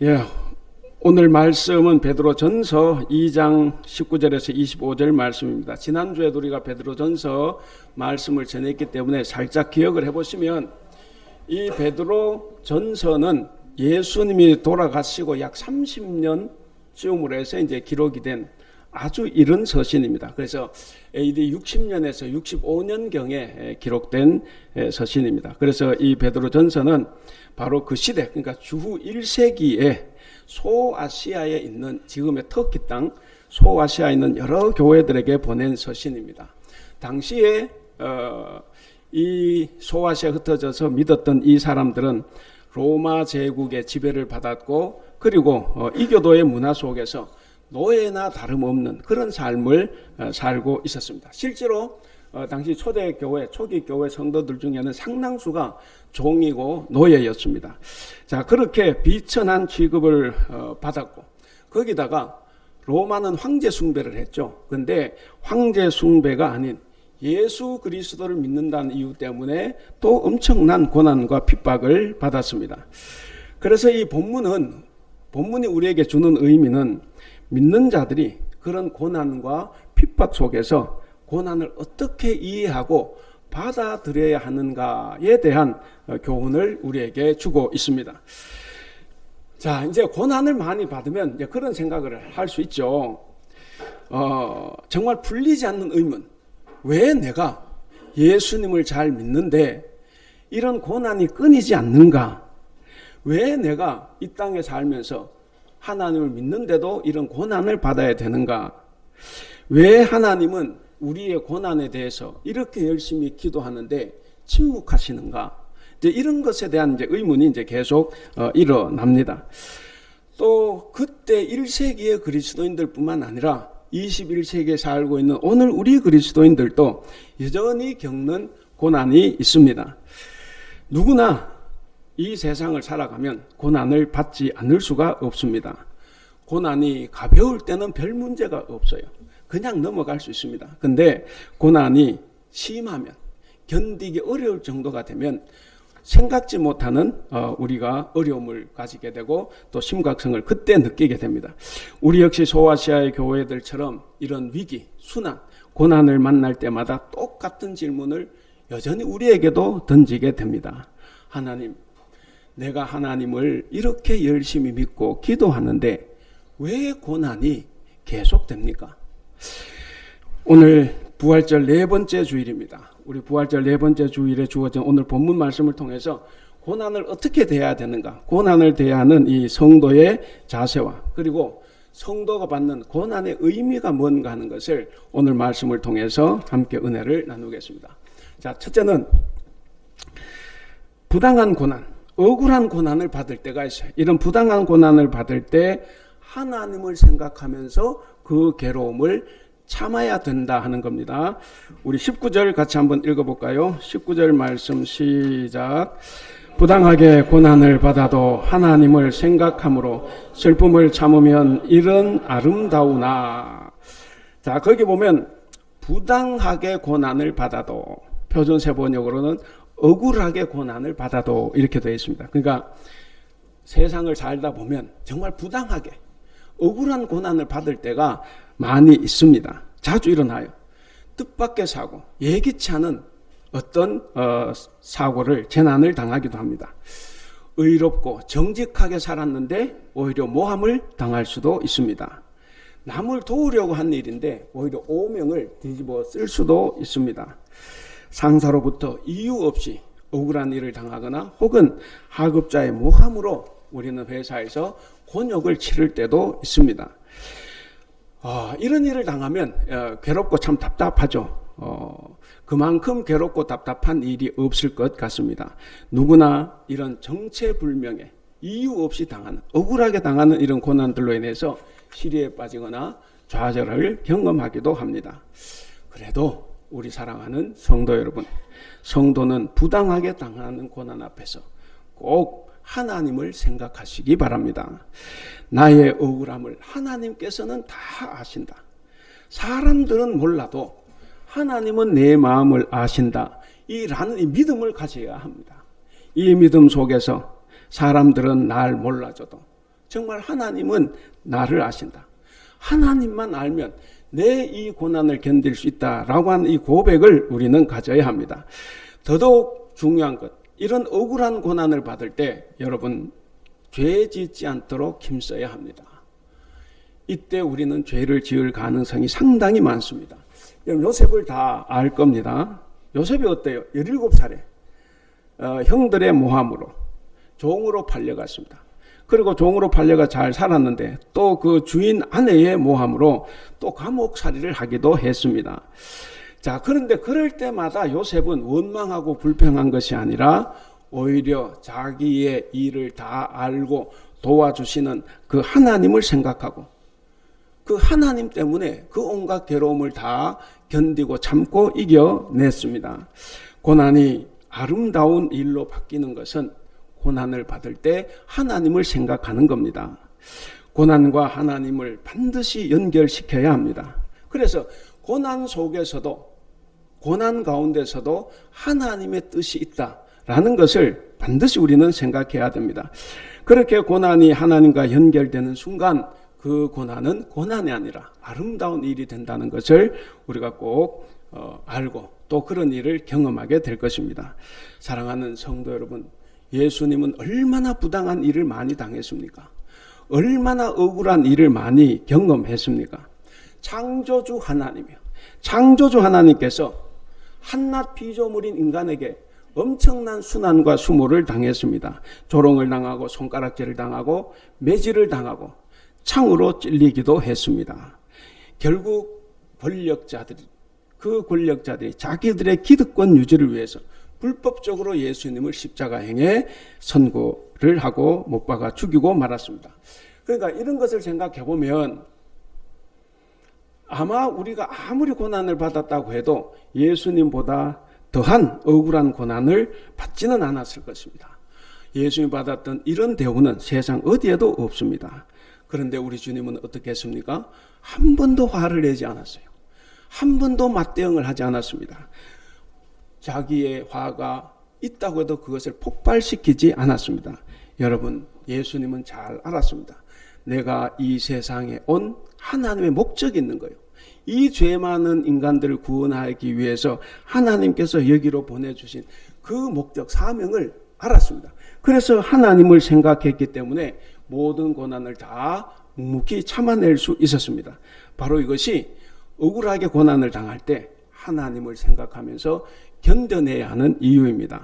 예, 오늘 말씀은 베드로전서 2장 19절에서 25절 말씀입니다. 지난주에도 우리가 베드로전서 말씀을 전했기 때문에 살짝 기억을 해보시면 이 베드로전서는 예수님이 돌아가시고 약 30년쯤으로 해서 이제 기록이 된 아주 이른 서신입니다. 그래서 AD 60년에서 65년경에 기록된 서신입니다. 그래서 이 베드로전서는 바로 그 시대, 그러니까 주후 1세기에 소아시아에 있는 지금의 터키 땅 소아시아에 있는 여러 교회들에게 보낸 서신입니다. 당시에 이 소아시아에 흩어져서 믿었던 이 사람들은 로마 제국의 지배를 받았고, 그리고 이교도의 문화 속에서 노예나 다름없는 그런 삶을 살고 있었습니다. 실제로 당시 초대 교회, 초기 교회 성도들 중에는 상당수가 종이고 노예였습니다. 자, 그렇게 비천한 취급을 받았고, 거기다가 로마는 황제 숭배를 했죠. 근데 황제 숭배가 아닌 예수 그리스도를 믿는다는 이유 때문에 또 엄청난 고난과 핍박을 받았습니다. 그래서 이 본문이 우리에게 주는 의미는 믿는 자들이 그런 고난과 핍박 속에서 고난을 어떻게 이해하고 받아들여야 하는가에 대한 교훈을 우리에게 주고 있습니다. 자, 이제 고난을 많이 받으면 이제 그런 생각을 할 수 있죠. 정말 풀리지 않는 의문. 왜 내가 예수님을 잘 믿는데 이런 고난이 끊이지 않는가? 왜 내가 이 땅에 살면서 하나님을 믿는데도 이런 고난을 받아야 되는가? 왜 하나님은 우리의 고난에 대해서 이렇게 열심히 기도하는데 침묵하시는가? 이제 이런 것에 대한 이제 의문이 이제 계속 일어납니다. 또 그때 1세기의 그리스도인들뿐만 아니라 21세기에 살고 있는 오늘 우리 그리스도인들도 여전히 겪는 고난이 있습니다. 누구나 이 세상을 살아가면 고난을 받지 않을 수가 없습니다. 고난이 가벼울 때는 별 문제가 없어요. 그냥 넘어갈 수 있습니다. 근데 고난이 심하면, 견디기 어려울 정도가 되면 생각지 못하는 우리가 어려움을 가지게 되고 또 심각성을 그때 느끼게 됩니다. 우리 역시 소아시아의 교회들처럼 이런 위기, 순환, 고난을 만날 때마다 똑같은 질문을 여전히 우리에게도 던지게 됩니다. 하나님, 내가 하나님을 이렇게 열심히 믿고 기도하는데 왜 고난이 계속됩니까? 오늘 부활절 네 번째 주일입니다. 우리 부활절 네 번째 주일에 주어진 오늘 본문 말씀을 통해서 고난을 어떻게 대해야 되는가, 고난을 대하는 이 성도의 자세와 그리고 성도가 받는 고난의 의미가 뭔가 하는 것을 오늘 말씀을 통해서 함께 은혜를 나누겠습니다. 자, 첫째는 부당한 고난, 억울한 고난을 받을 때가 있어요. 이런 부당한 고난을 받을 때 하나님을 생각하면서 그 괴로움을 참아야 된다 하는 겁니다. 우리 19절 같이 한번 읽어볼까요? 19절 말씀 시작. 부당하게 고난을 받아도 하나님을 생각함으로 슬픔을 참으면 이런 아름다우나. 자, 거기 보면 부당하게 고난을 받아도, 표준세 번역으로는 억울하게 고난을 받아도 이렇게 되어 있습니다. 그러니까 세상을 살다 보면 정말 부당하게 억울한 고난을 받을 때가 많이 있습니다. 자주 일어나요. 뜻밖의 사고, 예기치 않은 어떤 사고를, 재난을 당하기도 합니다. 의롭고 정직하게 살았는데 오히려 모함을 당할 수도 있습니다. 남을 도우려고 한 일인데 오히려 오명을 뒤집어 쓸 수도 있습니다. 상사로부터 이유 없이 억울한 일을 당하거나 혹은 하급자의 모함으로 우리는 회사에서 곤욕을 치를 때도 있습니다. 이런 일을 당하면 괴롭고 참 답답하죠. 그만큼 괴롭고 답답한 일이 없을 것 같습니다. 누구나 이런 정체불명의 이유 없이 당하는, 억울하게 당하는 이런 고난들로 인해서 시리에 빠지거나 좌절을 경험하기도 합니다. 그래도 우리 사랑하는 성도 여러분, 성도는 부당하게 당하는 고난 앞에서 꼭 하나님을 생각하시기 바랍니다. 나의 억울함을 하나님께서는 다 아신다. 사람들은 몰라도 하나님은 내 마음을 아신다. 라는 이 믿음을 가져야 합니다. 이 믿음 속에서 사람들은 날 몰라줘도 정말 하나님은 나를 아신다. 하나님만 알면 내 이 고난을 견딜 수 있다라고 하는 이 고백을 우리는 가져야 합니다. 더더욱 중요한 것, 이런 억울한 고난을 받을 때 여러분 죄 짓지 않도록 힘써야 합니다. 이때 우리는 죄를 지을 가능성이 상당히 많습니다. 요셉을 다 알 겁니다. 요셉이 어때요? 17살에 형들의 모함으로 종으로 팔려갔습니다. 그리고 종으로 팔려가 잘 살았는데 또 그 주인 아내의 모함으로 또 감옥살이를 하기도 했습니다. 자, 그런데 그럴 때마다 요셉은 원망하고 불평한 것이 아니라 오히려 자기의 일을 다 알고 도와주시는 그 하나님을 생각하고 그 하나님 때문에 그 온갖 괴로움을 다 견디고 참고 이겨냈습니다. 고난이 아름다운 일로 바뀌는 것은 고난을 받을 때 하나님을 생각하는 겁니다. 고난과 하나님을 반드시 연결시켜야 합니다. 그래서 고난 속에서도, 고난 가운데서도 하나님의 뜻이 있다라는 것을 반드시 우리는 생각해야 됩니다. 그렇게 고난이 하나님과 연결되는 순간 그 고난은 고난이 아니라 아름다운 일이 된다는 것을 우리가 꼭 알고 또 그런 일을 경험하게 될 것입니다. 사랑하는 성도 여러분, 예수님은 얼마나 부당한 일을 많이 당했습니까? 얼마나 억울한 일을 많이 경험했습니까? 창조주 하나님이요. 창조주 하나님께서 한낱 피조물인 인간에게 엄청난 순환과 수모를 당했습니다. 조롱을 당하고 손가락질을 당하고 매질을 당하고 창으로 찔리기도 했습니다. 결국 그 권력자들이 자기들의 기득권 유지를 위해서 불법적으로 예수님을 십자가행에 선고를 하고 못 박아 죽이고 말았습니다. 그러니까 이런 것을 생각해 보면 아마 우리가 아무리 고난을 받았다고 해도 예수님보다 더한 억울한 고난을 받지는 않았을 것입니다. 예수님이 받았던 이런 대우는 세상 어디에도 없습니다. 그런데 우리 주님은 어떻게 했습니까? 한 번도 화를 내지 않았어요. 한 번도 맞대응을 하지 않았습니다. 자기의 화가 있다고 해도 그것을 폭발시키지 않았습니다. 여러분, 예수님은 잘 알았습니다. 내가 이 세상에 온 하나님의 목적이 있는 거예요. 이 죄 많은 인간들을 구원하기 위해서 하나님께서 여기로 보내주신 그 목적, 사명을 알았습니다. 그래서 하나님을 생각했기 때문에 모든 고난을 다 묵묵히 참아낼 수 있었습니다. 바로 이것이 억울하게 고난을 당할 때 하나님을 생각하면서 견뎌내야 하는 이유입니다.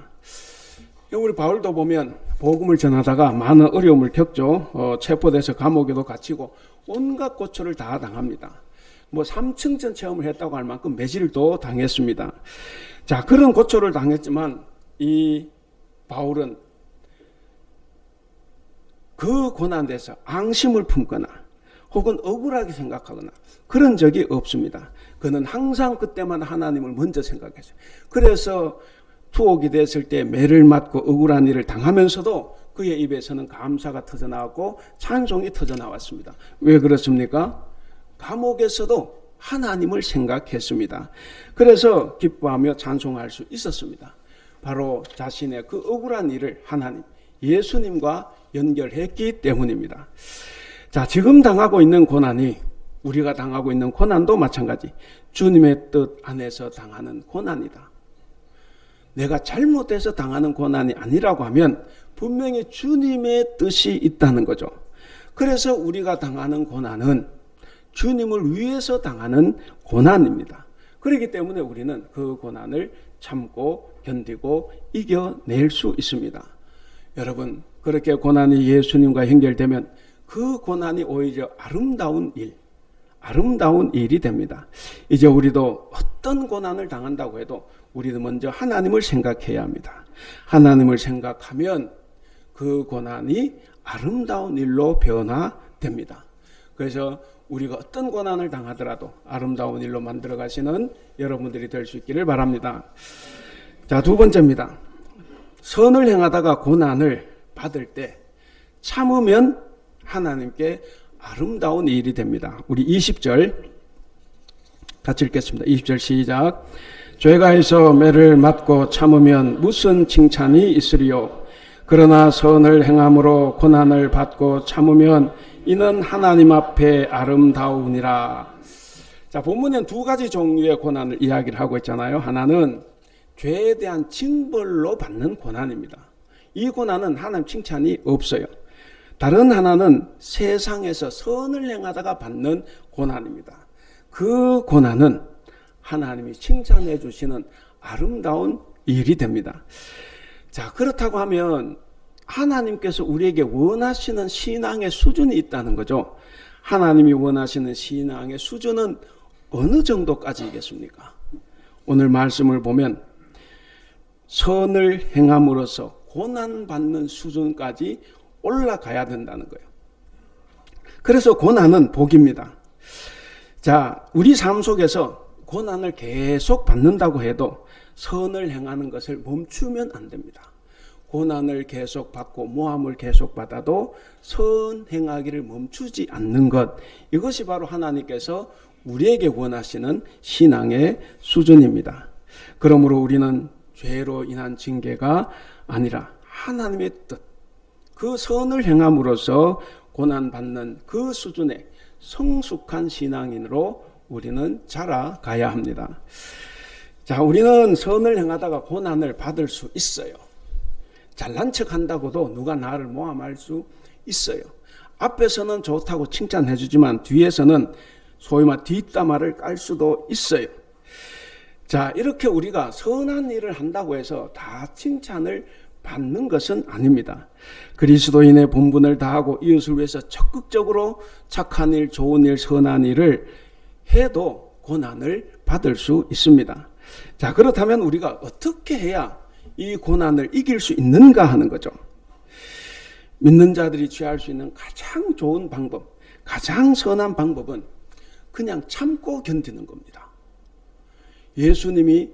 우리 바울도 보면 복음을 전하다가 많은 어려움을 겪죠. 체포돼서 감옥에도 갇히고 온갖 고초를 다 당합니다. 3층전 체험을 했다고 할 만큼 매질도 당했습니다. 자, 그런 고초를 당했지만 이 바울은 그 고난에서 앙심을 품거나 혹은 억울하게 생각하거나 그런 적이 없습니다. 그는 항상 그때만 하나님을 먼저 생각했어요. 그래서 투옥이 됐을 때 매를 맞고 억울한 일을 당하면서도 그의 입에서는 감사가 터져나왔고 찬송이 터져나왔습니다. 왜 그렇습니까? 감옥에서도 하나님을 생각했습니다. 그래서 기뻐하며 찬송할 수 있었습니다. 바로 자신의 그 억울한 일을 하나님, 예수님과 연결했기 때문입니다. 자, 지금 당하고 있는 고난이 우리가 당하고 있는 고난도 마찬가지 주님의 뜻 안에서 당하는 고난이다. 내가 잘못해서 당하는 고난이 아니라고 하면 분명히 주님의 뜻이 있다는 거죠. 그래서 우리가 당하는 고난은 주님을 위해서 당하는 고난입니다. 그렇기 때문에 우리는 그 고난을 참고 견디고 이겨낼 수 있습니다. 여러분, 그렇게 고난이 예수님과 연결되면 그 고난이 오히려 아름다운 일이 됩니다. 이제 우리도 어떤 고난을 당한다고 해도 우리는 먼저 하나님을 생각해야 합니다. 하나님을 생각하면 그 고난이 아름다운 일로 변화됩니다. 그래서 우리가 어떤 고난을 당하더라도 아름다운 일로 만들어 가시는 여러분들이 될 수 있기를 바랍니다. 자, 두 번째입니다. 선을 행하다가 고난을 받을 때 참으면 하나님께 아름다운 일이 됩니다. 우리 20절 같이 읽겠습니다. 20절 시작. 죄가 해서 매를 맞고 참으면 무슨 칭찬이 있으리요? 그러나 선을 행함으로 고난을 받고 참으면 이는 하나님 앞에 아름다우니라. 자, 본문엔 두 가지 종류의 고난을 이야기를 하고 있잖아요. 하나는 죄에 대한 징벌로 받는 고난입니다. 이 고난은 하나님 칭찬이 없어요. 다른 하나는 세상에서 선을 행하다가 받는 고난입니다. 그 고난은 하나님이 칭찬해 주시는 아름다운 일이 됩니다. 자, 그렇다고 하면 하나님께서 우리에게 원하시는 신앙의 수준이 있다는 거죠. 하나님이 원하시는 신앙의 수준은 어느 정도까지이겠습니까? 오늘 말씀을 보면 선을 행함으로써 고난받는 수준까지 올라가야 된다는 거예요. 그래서 고난은 복입니다. 자, 우리 삶 속에서 고난을 계속 받는다고 해도 선을 행하는 것을 멈추면 안 됩니다. 고난을 계속 받고 모함을 계속 받아도 선 행하기를 멈추지 않는 것, 이것이 바로 하나님께서 우리에게 원하시는 신앙의 수준입니다. 그러므로 우리는 죄로 인한 징계가 아니라 하나님의 뜻, 그 선을 행함으로써 고난받는 그 수준의 성숙한 신앙인으로 우리는 자라가야 합니다. 자, 우리는 선을 행하다가 고난을 받을 수 있어요. 잘난 척 한다고도 누가 나를 모함할 수 있어요. 앞에서는 좋다고 칭찬해 주지만 뒤에서는 소위 말 뒷담화를 깔 수도 있어요. 자, 이렇게 우리가 선한 일을 한다고 해서 다 칭찬을 받는 것은 아닙니다. 그리스도인의 본분을 다하고 이웃을 위해서 적극적으로 착한 일, 좋은 일, 선한 일을 해도 고난을 받을 수 있습니다. 자, 그렇다면 우리가 어떻게 해야 이 고난을 이길 수 있는가 하는 거죠. 믿는 자들이 취할 수 있는 가장 좋은 방법, 가장 선한 방법은 그냥 참고 견디는 겁니다. 예수님이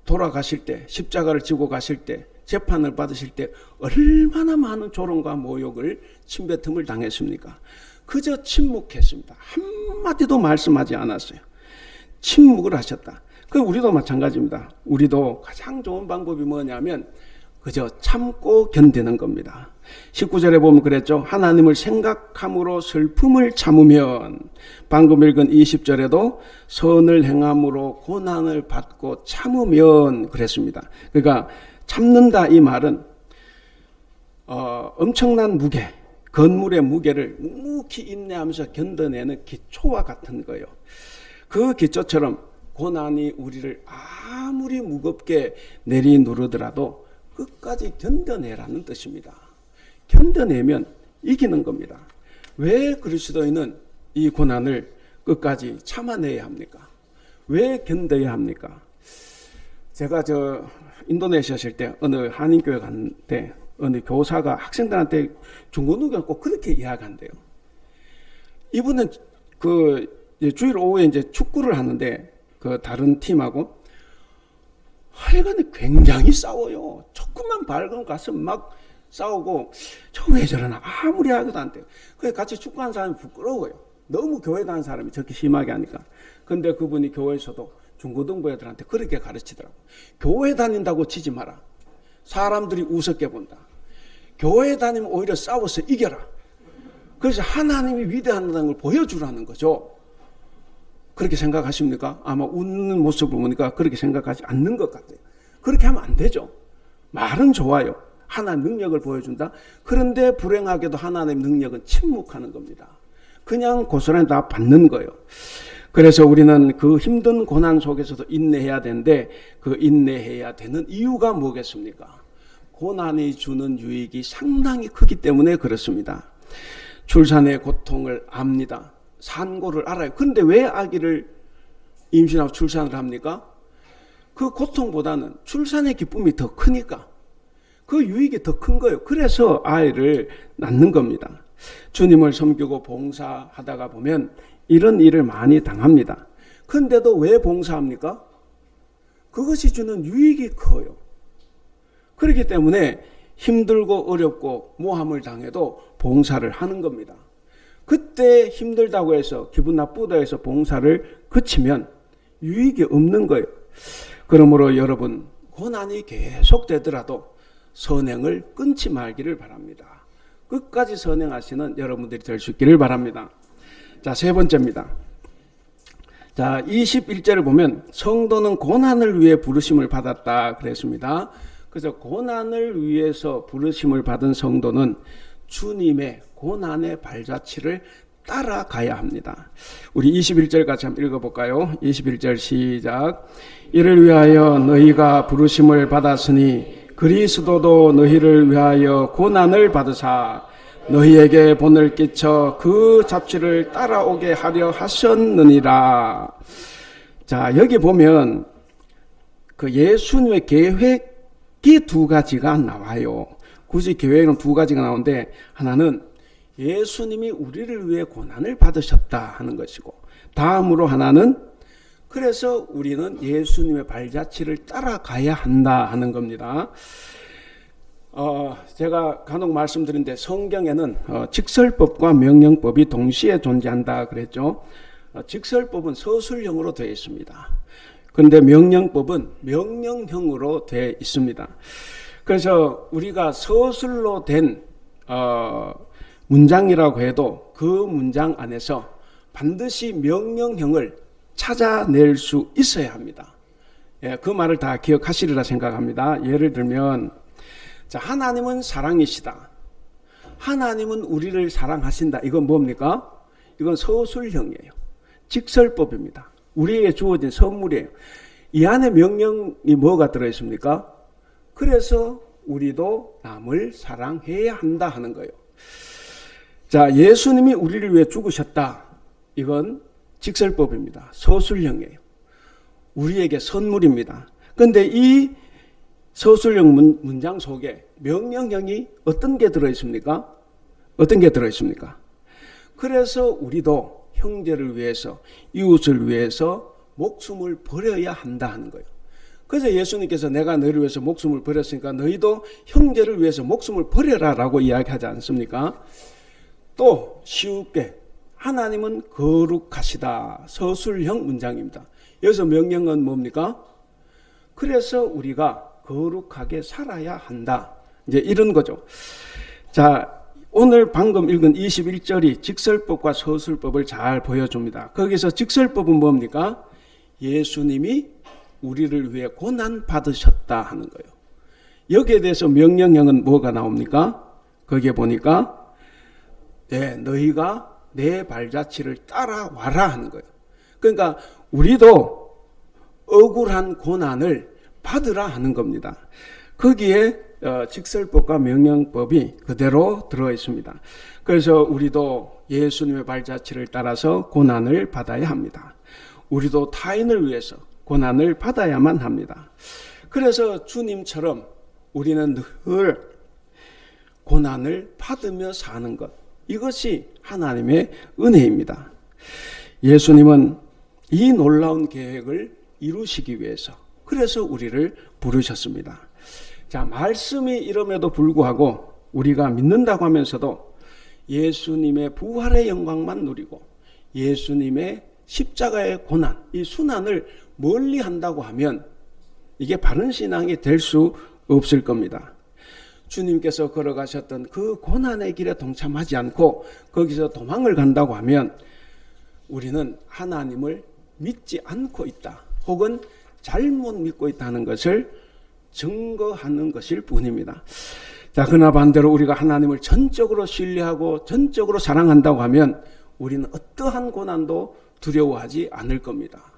돌아가실 때, 십자가를 지고 가실 때, 재판을 받으실 때 얼마나 많은 조롱과 모욕을 침뱉음을 당했습니까? 그저 침묵했습니다. 한마디도 말씀하지 않았어요. 침묵을 하셨다. 그 우리도 마찬가지입니다. 우리도 가장 좋은 방법이 뭐냐면 그저 참고 견디는 겁니다. 19절에 보면 그랬죠. 하나님을 생각함으로 슬픔을 참으면, 방금 읽은 20절에도 선을 행함으로 고난을 받고 참으면 그랬습니다. 그러니까 참는다 이 말은 엄청난 무게, 건물의 무게를 묵묵히 인내하면서 견뎌내는 기초와 같은 거예요. 그 기초처럼 고난이 우리를 아무리 무겁게 내리누르더라도 끝까지 견뎌내라는 뜻입니다. 견뎌내면 이기는 겁니다. 왜 그리스도인은 이 고난을 끝까지 참아내야 합니까? 왜 견뎌야 합니까? 제가 인도네시아 실 때 어느 한인교회 갔는데 어느 교사가 학생들한테 중고등교를 꼭 그렇게 이야기한대요. 이분은 주일 오후에 이제 축구를 하는데 그 다른 팀하고 하여간에 굉장히 싸워요. 조금만 밝으면 가서 막 싸우고 저 왜 저러나 아무리 하기도 안 돼요. 그래서 같이 축구하는 사람이 부끄러워요. 너무 교회 다니는 사람이 저렇게 심하게 하니까. 근데 그분이 교회에서도 중고등부 애들한테 그렇게 가르치더라고. 교회 다닌다고 치지 마라. 사람들이 우습게 본다. 교회 다니면 오히려 싸워서 이겨라. 그래서 하나님이 위대하다는 걸 보여주라는 거죠. 그렇게 생각하십니까? 아마 웃는 모습을 보니까 그렇게 생각하지 않는 것 같아요. 그렇게 하면 안 되죠. 말은 좋아요. 하나님 능력을 보여준다. 그런데 불행하게도 하나님 능력은 침묵하는 겁니다. 그냥 고스란히 다 받는 거예요. 그래서 우리는 그 힘든 고난 속에서도 인내해야 되는데 그 인내해야 되는 이유가 뭐겠습니까? 고난이 주는 유익이 상당히 크기 때문에 그렇습니다. 출산의 고통을 압니다. 산고를 알아요. 그런데 왜 아기를 임신하고 출산을 합니까? 그 고통보다는 출산의 기쁨이 더 크니까 그 유익이 더 큰 거예요. 그래서 아이를 낳는 겁니다. 주님을 섬기고 봉사하다가 보면 이런 일을 많이 당합니다. 그런데도 왜 봉사합니까? 그것이 주는 유익이 커요. 그렇기 때문에 힘들고 어렵고 모함을 당해도 봉사를 하는 겁니다. 그때 힘들다고 해서 기분 나쁘다 해서 봉사를 그치면 유익이 없는 거예요. 그러므로 여러분 고난이 계속되더라도 선행을 끊지 말기를 바랍니다. 끝까지 선행하시는 여러분들이 될 수 있기를 바랍니다. 자, 세 번째입니다. 자, 21절을 보면 성도는 고난을 위해 부르심을 받았다 그랬습니다. 그래서 고난을 위해서 부르심을 받은 성도는 주님의 고난의 발자취를 따라가야 합니다. 우리 21절 같이 한번 읽어볼까요? 21절 시작. 이를 위하여 너희가 부르심을 받았으니 그리스도도 너희를 위하여 고난을 받으사 너희에게 본을 끼쳐 그 잡취를 따라오게 하려 하셨느니라. 자, 여기 보면 그 예수님의 계획이 두 가지가 나와요. 굳이 계획은 두 가지가 나오는데, 하나는 예수님이 우리를 위해 고난을 받으셨다 하는 것이고, 다음으로 하나는 그래서 우리는 예수님의 발자취를 따라가야 한다 하는 겁니다. 제가 간혹 말씀드린데 성경에는 직설법과 명령법이 동시에 존재한다 그랬죠. 직설법은 서술형으로 되어 있습니다. 그런데 명령법은 명령형으로 되어 있습니다. 그래서 우리가 서술로 된 문장이라고 해도 그 문장 안에서 반드시 명령형을 찾아낼 수 있어야 합니다. 예, 그 말을 다 기억하시리라 생각합니다. 예를 들면, 자, 하나님은 사랑이시다. 하나님은 우리를 사랑하신다. 이건 뭡니까? 이건 서술형이에요. 직설법입니다. 우리에게 주어진 선물이에요. 이 안에 명령이 뭐가 들어있습니까? 그래서 우리도 남을 사랑해야 한다 하는 거예요. 자, 예수님이 우리를 위해 죽으셨다. 이건 직설법입니다. 서술형이에요. 우리에게 선물입니다. 그런데 이 서술형 문장 속에 명령형이 어떤 게 들어있습니까? 어떤 게 들어있습니까? 그래서 우리도 형제를 위해서, 이웃을 위해서 목숨을 버려야 한다 하는 거예요. 그래서 예수님께서 내가 너희를 위해서 목숨을 버렸으니까 너희도 형제를 위해서 목숨을 버려라 라고 이야기하지 않습니까? 또 쉽게 하나님은 거룩하시다. 서술형 문장입니다. 여기서 명령은 뭡니까? 그래서 우리가 거룩하게 살아야 한다. 이제 이런 거죠. 자, 오늘 방금 읽은 21절이 직설법과 서술법을 잘 보여줍니다. 거기서 직설법은 뭡니까? 예수님이 우리를 위해 고난 받으셨다 하는 거예요. 여기에 대해서 명령형은 뭐가 나옵니까? 거기에 보니까 너희가 내 발자취를 따라와라 하는 거예요. 그러니까 우리도 억울한 고난을 받으라 하는 겁니다. 거기에 직설법과 명령법이 그대로 들어 있습니다. 그래서 우리도 예수님의 발자취를 따라서 고난을 받아야 합니다. 우리도 타인을 위해서 고난을 받아야만 합니다. 그래서 주님처럼 우리는 늘 고난을 받으며 사는 것, 이것이 하나님의 은혜입니다. 예수님은 이 놀라운 계획을 이루시기 위해서 그래서 우리를 부르셨습니다. 자, 말씀이 이름에도 불구하고 우리가 믿는다고 하면서도 예수님의 부활의 영광만 누리고 예수님의 십자가의 고난, 이 순환을 멀리 한다고 하면 이게 바른 신앙이 될 수 없을 겁니다. 주님께서 걸어가셨던 그 고난의 길에 동참하지 않고 거기서 도망을 간다고 하면 우리는 하나님을 믿지 않고 있다, 혹은 잘못 믿고 있다는 것을 증거하는 것일 뿐입니다. 자, 그러나 반대로 우리가 하나님을 전적으로 신뢰하고 전적으로 사랑한다고 하면 우리는 어떠한 고난도 두려워하지 않을 겁니다.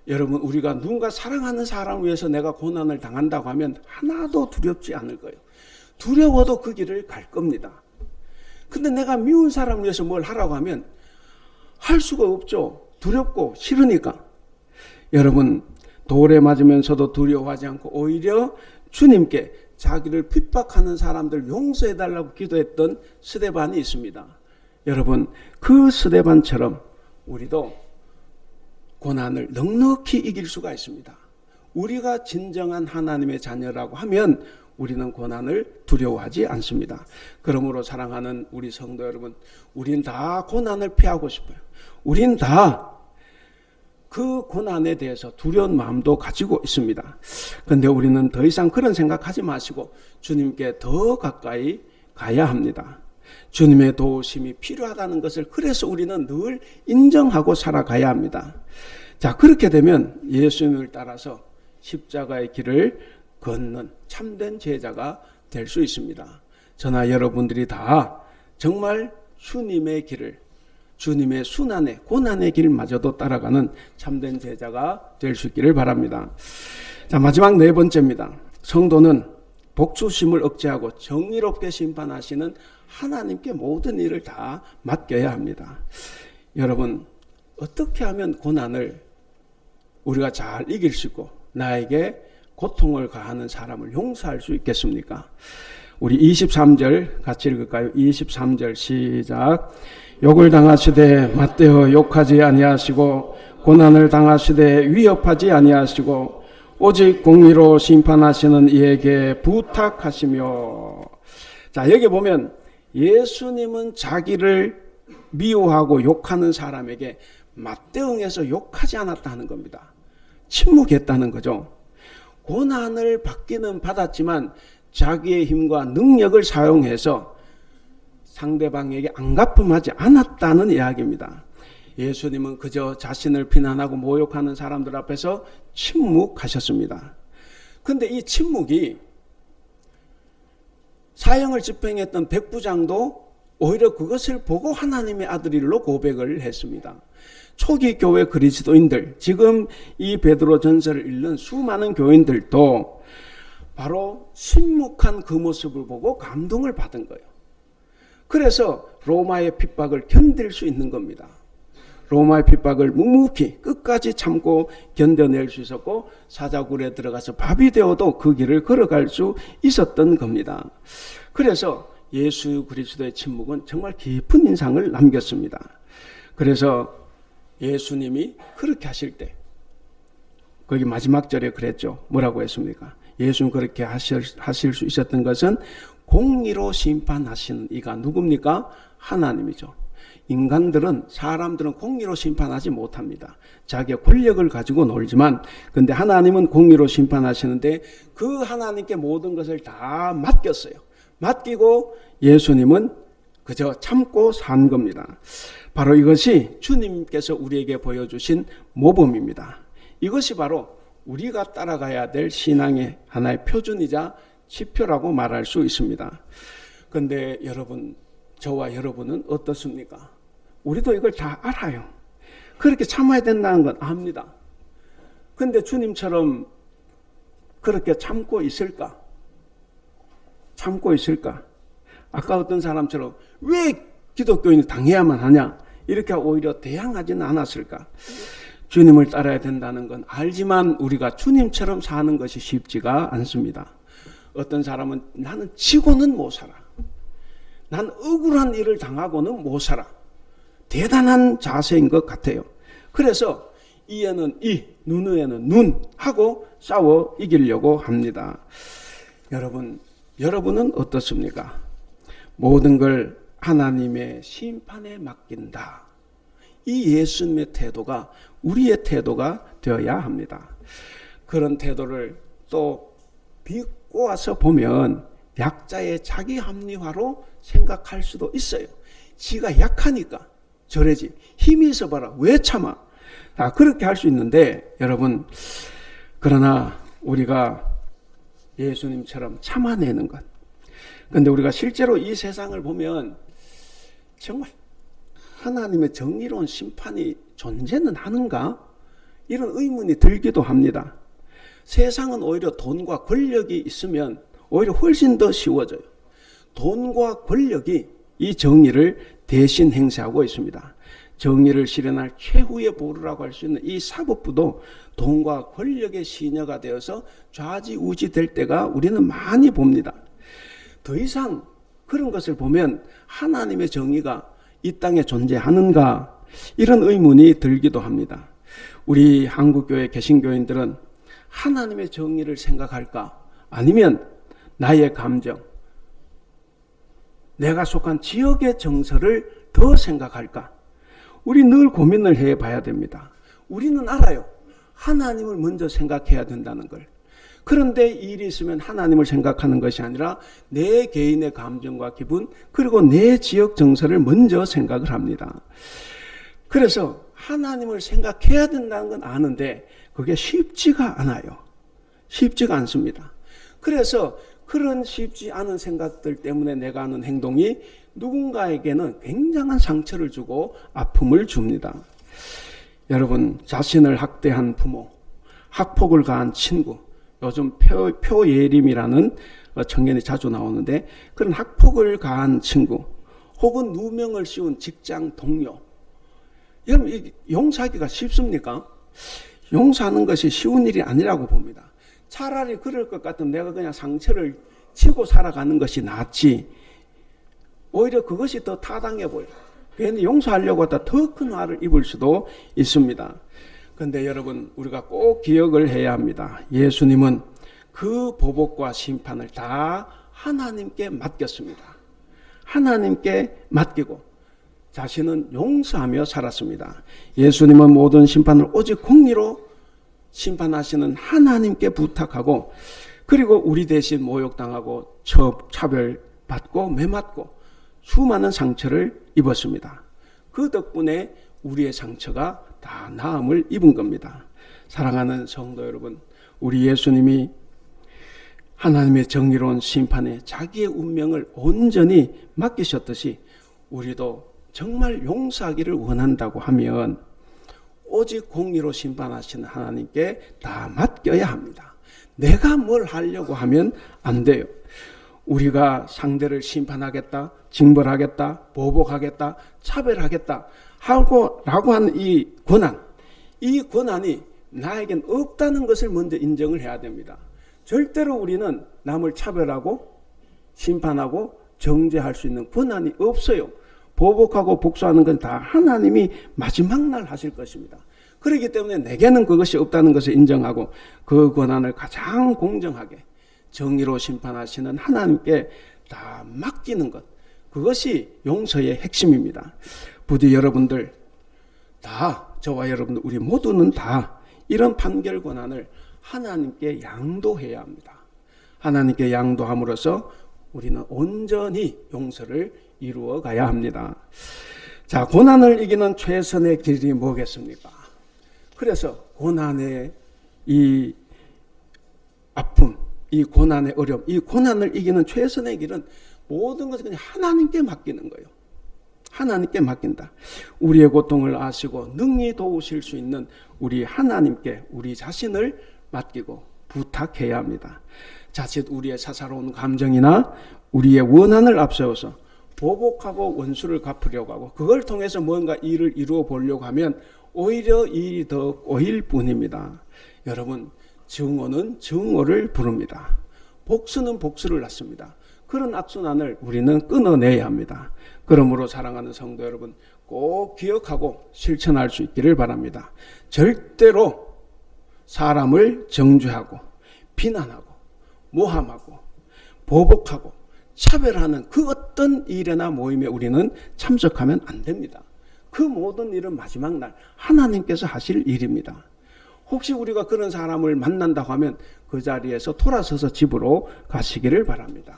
여러분, 우리가 누군가 사랑하는 사람을 위해서 내가 고난을 당한다고 하면 하나도 두렵지 않을 거예요. 두려워도 그 길을 갈 겁니다. 근데 내가 미운 사람을 위해서 뭘 하라고 하면 할 수가 없죠. 두렵고 싫으니까. 여러분, 돌에 맞으면서도 두려워하지 않고 오히려 주님께 자기를 핍박하는 사람들 용서해달라고 기도했던 스데반이 있습니다. 여러분, 그 스데반처럼 우리도 고난을 넉넉히 이길 수가 있습니다. 우리가 진정한 하나님의 자녀라고 하면 우리는 고난을 두려워하지 않습니다. 그러므로 사랑하는 우리 성도 여러분, 우린 다 고난을 피하고 싶어요. 우린 다 그 고난에 대해서 두려운 마음도 가지고 있습니다. 그런데 우리는 더 이상 그런 생각하지 마시고 주님께 더 가까이 가야 합니다. 주님의 도우심이 필요하다는 것을 그래서 우리는 늘 인정하고 살아가야 합니다. 자, 그렇게 되면 예수님을 따라서 십자가의 길을 걷는 참된 제자가 될 수 있습니다. 저나 여러분들이 다 정말 주님의 길을, 주님의 순환의 고난의 길마저도 따라가는 참된 제자가 될 수 있기를 바랍니다. 자, 마지막 네 번째입니다. 성도는 복주심을 억제하고 정의롭게 심판하시는 하나님께 모든 일을 다 맡겨야 합니다. 여러분, 어떻게 하면 고난을 우리가 잘 이길 수 있고 나에게 고통을 가하는 사람을 용서할 수 있겠습니까? 우리 23절 같이 읽을까요? 23절 시작. 욕을 당하시되 맞대어 욕하지 아니하시고 고난을 당하시되 위협하지 아니하시고 오직 공의로 심판하시는 이에게 부탁하시며. 자, 여기 보면 예수님은 자기를 미워하고 욕하는 사람에게 맞대응해서 욕하지 않았다는 겁니다. 침묵했다는 거죠. 고난을 받기는 받았지만 자기의 힘과 능력을 사용해서 상대방에게 안갚음하지 않았다는 이야기입니다. 예수님은 그저 자신을 비난하고 모욕하는 사람들 앞에서 침묵하셨습니다. 그런데 이 침묵이 사형을 집행했던 백부장도 오히려 그것을 보고 하나님의 아들일로 고백을 했습니다. 초기 교회 그리스도인들, 지금 이 베드로 전서를 읽는 수많은 교인들도 바로 침묵한 그 모습을 보고 감동을 받은 거예요. 그래서 로마의 핍박을 견딜 수 있는 겁니다. 로마의 핍박을 묵묵히 끝까지 참고 견뎌낼 수 있었고 사자굴에 들어가서 밥이 되어도 그 길을 걸어갈 수 있었던 겁니다. 그래서 예수 그리스도의 침묵은 정말 깊은 인상을 남겼습니다. 그래서 예수님이 그렇게 하실 때 거기 마지막 절에 그랬죠. 뭐라고 했습니까? 예수님 그렇게 하실 수 있었던 것은 공의로 심판하시는 이가 누굽니까? 하나님이죠. 인간들은, 사람들은 공의로 심판하지 못합니다. 자기의 권력을 가지고 놀지만, 근데 하나님은 공의로 심판하시는데 그 하나님께 모든 것을 다 맡겼어요. 맡기고 예수님은 그저 참고 산 겁니다. 바로 이것이 주님께서 우리에게 보여주신 모범입니다. 이것이 바로 우리가 따라가야 될 신앙의 하나의 표준이자 지표라고 말할 수 있습니다. 그런데 여러분, 저와 여러분은 어떻습니까? 우리도 이걸 다 알아요. 그렇게 참아야 된다는 건 압니다. 그런데 주님처럼 그렇게 참고 있을까? 참고 있을까? 아까 어떤 사람처럼 왜 기독교인이 당해야만 하냐? 이렇게 오히려 대항하지는 않았을까? 주님을 따라야 된다는 건 알지만 우리가 주님처럼 사는 것이 쉽지가 않습니다. 어떤 사람은 나는 지고는 못 살아. 난 억울한 일을 당하고는 못 살아. 대단한 자세인 것 같아요. 그래서 이에는 이, 눈에는 눈 하고 싸워 이기려고 합니다. 여러분은 어떻습니까? 모든 걸 하나님의 심판에 맡긴다. 이 예수님의 태도가 우리의 태도가 되어야 합니다. 그런 태도를 또 비꼬아서 보면 약자의 자기 합리화로 생각할 수도 있어요. 지가 약하니까 저래지, 힘이 있어 봐라, 왜 참아? 그렇게 할 수 있는데 여러분, 그러나 우리가 예수님처럼 참아내는 것. 그런데 우리가 실제로 이 세상을 보면 정말 하나님의 정의로운 심판이 존재는 하는가? 이런 의문이 들기도 합니다. 세상은 오히려 돈과 권력이 있으면 오히려 훨씬 더 쉬워져요. 돈과 권력이 이 정의를 대신 행사하고 있습니다. 정의를 실현할 최후의 보루라고 할 수 있는 이 사법부도 돈과 권력의 시녀가 되어서 좌지우지 될 때가 우리는 많이 봅니다. 더 이상 그런 것을 보면 하나님의 정의가 이 땅에 존재하는가, 이런 의문이 들기도 합니다. 우리 한국교회 개신교인들은 하나님의 정의를 생각할까? 아니면 나의 감정, 내가 속한 지역의 정서를 더 생각할까? 우리 늘 고민을 해봐야 됩니다. 우리는 알아요. 하나님을 먼저 생각해야 된다는 걸. 그런데 일이 있으면 하나님을 생각하는 것이 아니라 내 개인의 감정과 기분 그리고 내 지역 정서를 먼저 생각을 합니다. 그래서 하나님을 생각해야 된다는 건 아는데 그게 쉽지가 않아요. 쉽지가 않습니다. 그래서 그런 쉽지 않은 생각들 때문에 내가 하는 행동이 누군가에게는 굉장한 상처를 주고 아픔을 줍니다. 여러분, 자신을 학대한 부모, 학폭을 가한 친구, 요즘 표예림이라는 청년이 자주 나오는데 그런 학폭을 가한 친구 혹은 누명을 씌운 직장 동료, 여러분 용서하기가 쉽습니까? 용서하는 것이 쉬운 일이 아니라고 봅니다. 차라리 그럴 것 같으면 내가 그냥 상처를 치고 살아가는 것이 낫지, 오히려 그것이 더 타당해 보여요. 괜히 용서하려고 하다 더 큰 화를 입을 수도 있습니다. 그런데 여러분, 우리가 꼭 기억을 해야 합니다. 예수님은 그 보복과 심판을 다 하나님께 맡겼습니다. 하나님께 맡기고 자신은 용서하며 살았습니다. 예수님은 모든 심판을 오직 공의로 심판하시는 하나님께 부탁하고, 그리고 우리 대신 모욕당하고 차별받고 매맞고 수많은 상처를 입었습니다. 그 덕분에 우리의 상처가 다 나음을 입은 겁니다. 사랑하는 성도 여러분, 우리 예수님이 하나님의 정의로운 심판에 자기의 운명을 온전히 맡기셨듯이 우리도 정말 용서하기를 원한다고 하면 오직 공의로 심판하시는 하나님께 다 맡겨야 합니다. 내가 뭘 하려고 하면 안 돼요. 우리가 상대를 심판하겠다, 징벌하겠다, 보복하겠다, 차별하겠다 라고 하는 이 권한이 나에겐 없다는 것을 먼저 인정을 해야 됩니다. 절대로 우리는 남을 차별하고 심판하고 정죄할 수 있는 권한이 없어요. 보복하고 복수하는 건 다 하나님이 마지막 날 하실 것입니다. 그렇기 때문에 내게는 그것이 없다는 것을 인정하고 그 권한을 가장 공정하게 정의로 심판하시는 하나님께 다 맡기는 것, 그것이 용서의 핵심입니다. 부디 여러분들 다, 저와 여러분들 우리 모두는 다 이런 판결 권한을 하나님께 양도해야 합니다. 하나님께 양도함으로써 우리는 온전히 용서를 이루어 가야 합니다. 자, 고난을 이기는 최선의 길이 뭐겠습니까? 그래서 고난의 이 아픔, 이 고난의 어려움, 이 고난을 이기는 최선의 길은 모든 것을 그냥 하나님께 맡기는 거예요. 하나님께 맡긴다. 우리의 고통을 아시고 능히 도우실 수 있는 우리 하나님께 우리 자신을 맡기고 부탁해야 합니다. 자칫 우리의 사사로운 감정이나 우리의 원한을 앞세워서 보복하고 원수를 갚으려고 하고 그걸 통해서 뭔가 일을 이루어 보려고 하면 오히려 일이 더 꼬일 뿐입니다. 여러분, 증오는 증오를 부릅니다. 복수는 복수를 낳습니다. 그런 악순환을 우리는 끊어내야 합니다. 그러므로 사랑하는 성도 여러분, 꼭 기억하고 실천할 수 있기를 바랍니다. 절대로 사람을 정죄하고 비난하고 모함하고 보복하고 차별하는 그 어떤 일이나 모임에 우리는 참석하면 안 됩니다. 그 모든 일은 마지막 날 하나님께서 하실 일입니다. 혹시 우리가 그런 사람을 만난다고 하면 그 자리에서 돌아서서 집으로 가시기를 바랍니다.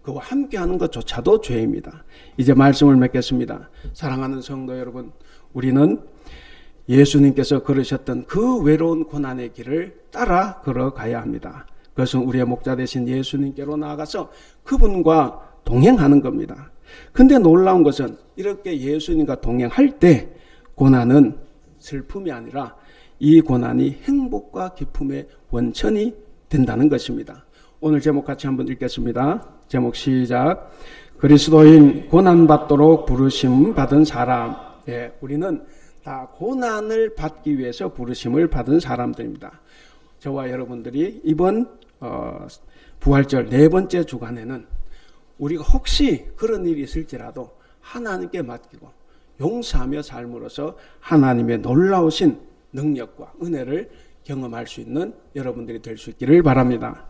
그와 함께하는 것조차도 죄입니다. 이제 말씀을 맺겠습니다. 사랑하는 성도 여러분, 우리는 예수님께서 걸으셨던 그 외로운 고난의 길을 따라 걸어가야 합니다. 그것은 우리의 목자 되신 예수님께로 나아가서 그분과 동행하는 겁니다. 근데 놀라운 것은 이렇게 예수님과 동행할 때 고난은 슬픔이 아니라 이 고난이 행복과 기쁨의 원천이 된다는 것입니다. 오늘 제목 같이 한번 읽겠습니다. 제목 시작. 그리스도인 고난받도록 부르심 받은 사람. 예, 우리는 다 고난을 받기 위해서 부르심을 받은 사람들입니다. 저와 여러분들이 이번 부활절 네 번째 주간에는 우리가 혹시 그런 일이 있을지라도 하나님께 맡기고 용서하며 삶으로써 하나님의 놀라우신 능력과 은혜를 경험할 수 있는 여러분들이 될 수 있기를 바랍니다.